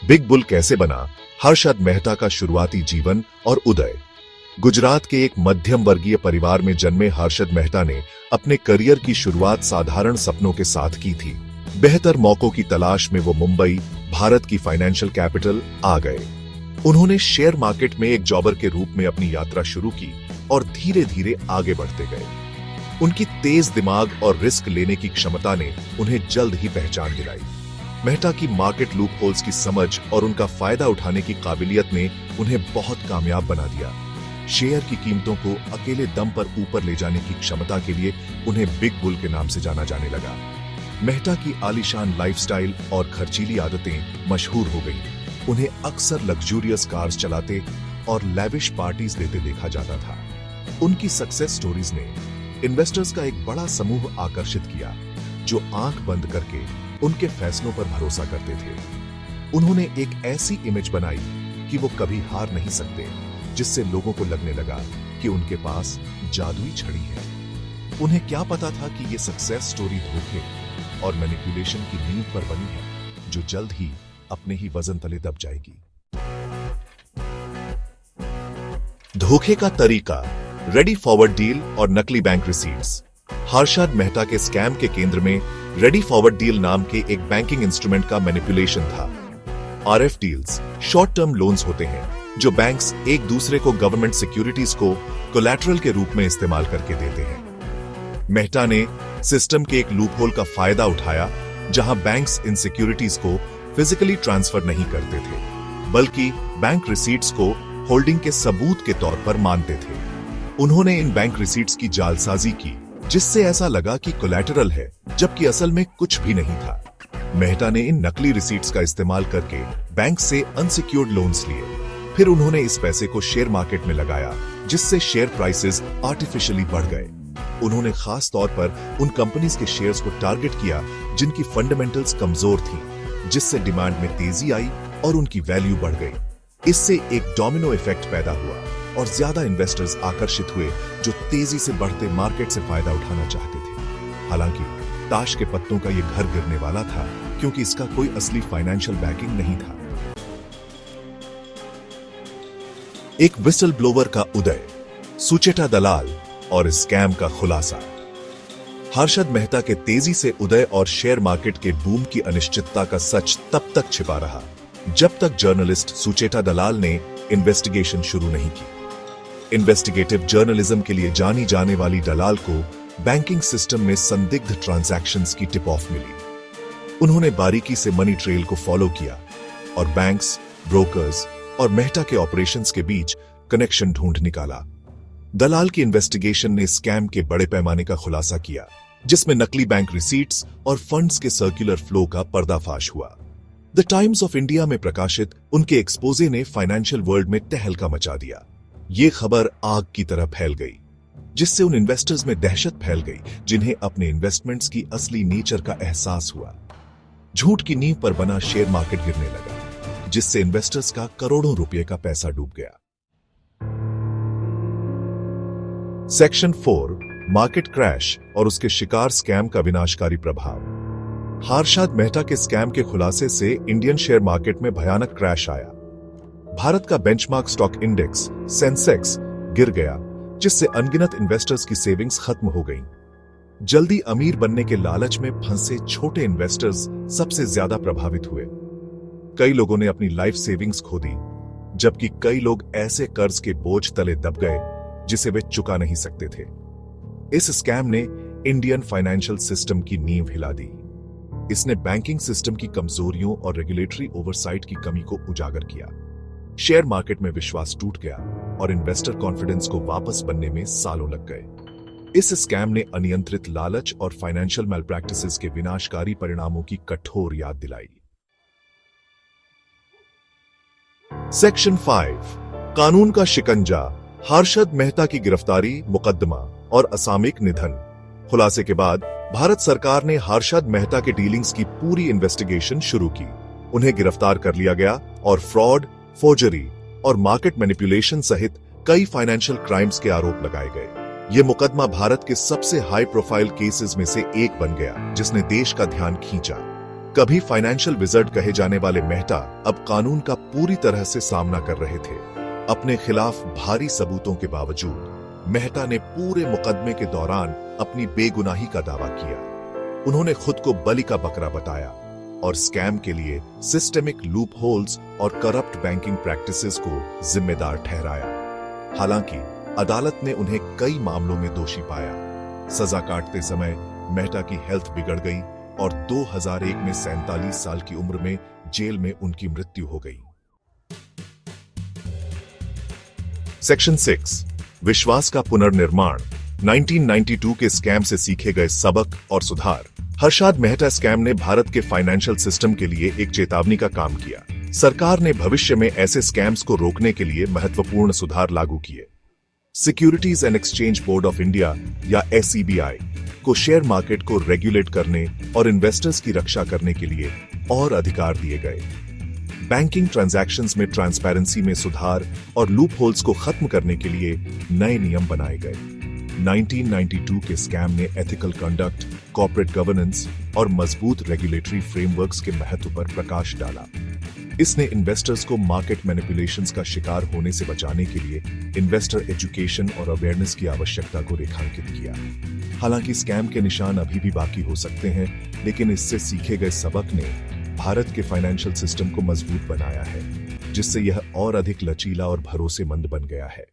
Big bull कैसे बना, हर्षद मेहता का शुरुआती जीवन और उदय। गुजरात के एक मध्यम वर्गीय परिवार में जन्मे हर्षद मेहता ने अपने करियर की शुरुआत साधारण सपनों के साथ की थी। बेहतर मौकों की तलाश में वो मुंबई, भारत की फाइनेंशियल कैपिटल, आ गए। उन्होंने शेयर मार्केट में एक जॉबर के रूप में अपनी यात्रा शुरू की और धीरे धीरे आगे बढ़ते गए। उनकी तेज दिमाग और रिस्क लेने की क्षमता ने उन्हें जल्द ही पहचान दिलाई। मेहता की मार्केट लूप होल्स की समझ और उनका फायदा उठाने की काबिलियत ने उन्हें बहुत कामयाब बना दिया। शेयर की कीमतों को अकेले दम पर ऊपर ले जाने की क्षमता के लिए उन्हें बिग बुल के नाम से जाना जाने लगा। मेहता की आलीशान लाइफस्टाइल और खर्चीली आदतें मशहूर हो गईं। उन्हें अक्सर लग्जूरियस कार्स चलाते और लैविश पार्टीज देते देखा जाता था। उनकी सक्सेस स्टोरीज ने इन्वेस्टर्स का एक बड़ा समूह आकर्षित किया, जो आंख बंद करके उनके फैसलों पर भरोसा करते थे। उन्होंने एक ऐसी इमेज बनाई कि वो कभी हार नहीं सकते, जिससे लोगों को लगने लगा कि उनके पास जादुई छड़ी है। उन्हें क्या पता था कि ये सक्सेस स्टोरी धोखे और मैनिपुलेशन की नींव पर बनी है, जो जल्द ही अपने ही वजन तले दब जाएगी। धोखे का तरीका, रेडी फॉरवर्ड डील और नकली बैंक रिसीट्स। हर्षद मेहता के स्कैम के केंद्र में रेडी फॉरवर्ड डील नाम के एक बैंकिंग इंस्ट्रूमेंट का मैनिपुलेशन था। RF deals short term loans होते हैं, जो बैंक्स एक दूसरे को गवर्नमेंट सिक्योरिटीज को कोलैटरल के रूप में इस्तेमाल करके देते हैं। मेहता ने सिस्टम के एक लूपहोल का फायदा उठाया, जहां बैंक्स इन सिक्योरिटीज को फिजिकली ट्रांसफर नहीं करते थे, बल्कि बैंक रिसीट्स को होल्डिंग के सबूत के तौर पर मानते थे। उन्होंने इन बैंक रिसीट्स की जालसाजी की, जिससे ऐसा लगा कि कोलैटरल है, जबकि असल में कुछ भी नहीं था। मेहता ने इन नकली रिसीट्स का इस्तेमाल करके बैंक से अनसिक्योर्ड लोन्स लिए। फिर उन्होंने इस पैसे को शेयर मार्केट में लगाया, जिससे शेयर प्राइसेस आर्टिफिशियली बढ़ गए। उन्होंने खास तौर पर उन कंपनीज के शेयर्स को टारगेट किया जिनकी फंडामेंटल्स कमजोर थी, जिससे डिमांड में तेजी आई और उनकी वैल्यू बढ़ गई। इससे एक डोमिनो इफेक्ट पैदा हुआ और ज्यादा इन्वेस्टर्स आकर्षित हुए, जो तेजी से बढ़ते मार्केट से फायदा उठाना चाहते थे। हालांकि ताश के पत्तों का यह घर गिरने वाला था, क्योंकि इसका कोई असली फाइनेंशियल बैकिंग नहीं था। एक विसल ब्लोवर का उदय, सुचेता दलाल और स्कैम का खुलासा। हर्षद मेहता के तेजी से उदय और शेयर मार्केट के बूम की अनिश्चितता का सच तब तक छिपा रहा, जब तक जर्नलिस्ट सुचेता दलाल ने इन्वेस्टिगेशन शुरू नहीं की। इन्वेस्टिगेटिव जर्नलिज्म के लिए जानी जाने वाली दलाल को बैंकिंग सिस्टम में संदिग्ध ट्रांजैक्शंस की टिप ऑफ मिली। उन्होंने बारीकी से मनी ट्रेल को फॉलो किया और बैंक्स, ब्रोकर्स और मेहता के ऑपरेशंस के बीच कनेक्शन ढूंढ निकाला। दलाल की इन्वेस्टिगेशन ने स्कैम के बड़े पैमाने का खुलासा किया, जिसमें नकली बैंक रिसीट्स और फंड्स के सर्कुलर फ्लो का पर्दाफाश हुआ। द टाइम्स ऑफ इंडिया में प्रकाशित उनके एक्सपोजे ने फाइनेंशियल वर्ल्ड में तहलका मचा दिया। ये खबर आग की तरह फैल गई, जिससे उन इन्वेस्टर्स में दहशत फैल गई जिन्हें अपने इन्वेस्टमेंट्स की असली नेचर का एहसास हुआ। झूठ की नींव पर बना शेयर मार्केट गिरने लगा, जिससे इन्वेस्टर्स का करोड़ों रुपए का पैसा डूब गया। सेक्शन 4, मार्केट क्रैश और उसके शिकार स्कैम का विनाशकारी प्रभाव। हर्षद मेहता के स्कैम के खुलासे से इंडियन शेयर मार्केट में भयानक क्रैश आया। भारत का बेंचमार्क स्टॉक इंडेक्स सेंसेक्स गिर गया, जिससे अनगिनत इन्वेस्टर्स की सेविंग्स खत्म हो गईं। जल्दी अमीर बनने के लालच में फंसे छोटे इन्वेस्टर्स सबसे ज्यादा प्रभावित हुए। कई लोगों ने अपनी लाइफ सेविंग्स खो दी, जबकि कई लोग ऐसे कर्ज के बोझ तले दब गए जिसे वे चुका नहीं सकते थे। इस स्कैम ने इंडियन फाइनेंशियल सिस्टम की नींव हिला दी। इसने बैंकिंग सिस्टम की कमजोरियों और रेगुलेटरी ओवरसाइट की कमी को उजागर किया। शेयर मार्केट में विश्वास टूट गया और इन्वेस्टर कॉन्फिडेंस को वापस बनने में सालों लग गए। इस स्कैम ने अनियंत्रित लालच और फाइनेंशियल मैलप्रैक्टिसेस के विनाशकारी परिणामों की कठोर याद दिलाई। सेक्शन 5, कानून का शिकंजा, हर्षद मेहता की गिरफ्तारी, मुकदमा और असामयिक निधन। खुलासे के बाद भारत सरकार ने हर्षद मेहता के डीलिंग्स की पूरी इन्वेस्टिगेशन शुरू की। उन्हें गिरफ्तार कर लिया गया और फ्रॉड, फोर्जरी और मार्केट मैनिपुलेशन सहित कई फाइनेंशियल क्राइम्स के आरोप लगाए गए। यह मुकदमा भारत के सबसे हाई प्रोफाइल केसेस में से एक बन गया, जिसने देश का ध्यान खींचा। कभी फाइनेंशियल विजर्ड कहे जाने वाले मेहता अब कानून का पूरी तरह से सामना कर रहे थे। अपने खिलाफ भारी सबूतों के बावजूद मेहता ने पूरे मुकदमे के दौरान अपनी बेगुनाही का दावा किया। उन्होंने खुद को बलि का बकरा बताया और स्कैम के लिए सिस्टेमिक लूप होल्स और करप्ट बैंकिंग प्रैक्टिसेस को जिम्मेदार ठहराया। हालांकि अदालत ने उन्हें कई मामलों में दोषी पाया। सजा काटते समय मेहता की हेल्थ बिगड़ गई और 2001 में 47 साल की उम्र में जेल में उनकी मृत्यु हो गई। सेक्शन 6 विश्वास का पुनर्निर्माण। 1992 के स्कैम से सीखे गए सबक और सुधार। हर्षद मेहता स्कैम ने भारत के फाइनेंशियल सिस्टम के लिए एक चेतावनी का काम किया। सरकार ने भविष्य में ऐसे स्कैम्स को रोकने के लिए महत्वपूर्ण सुधार लागू किए। Securities and exchange board of India या SEBI को शेयर मार्केट को रेगुलेट करने और इन्वेस्टर्स की रक्षा करने के लिए और अधिकार दिए गए। बैंकिंग ट्रांजैक्शंस में ट्रांसपेरेंसी में सुधार और लूप होल्स को खत्म करने के लिए नए नियम बनाए गए। 1992 के स्कैम ने एथिकल कंडक्ट, कॉर्पोरेट गवर्नेंस और मजबूत रेगुलेटरी फ्रेमवर्क्स के महत्व पर प्रकाश डाला। इसने इन्वेस्टर्स को मार्केट मैनिपुलेशंस का शिकार होने से बचाने के लिए इन्वेस्टर एजुकेशन और अवेयरनेस की आवश्यकता को रेखांकित किया। हालांकि स्कैम के निशान अभी भी बाकी हो सकते हैं, लेकिन इससे सीखे गए सबक ने भारत के फाइनेंशियल सिस्टम को मजबूत बनाया है, जिससे यह और अधिक लचीला और भरोसेमंद बन गया है।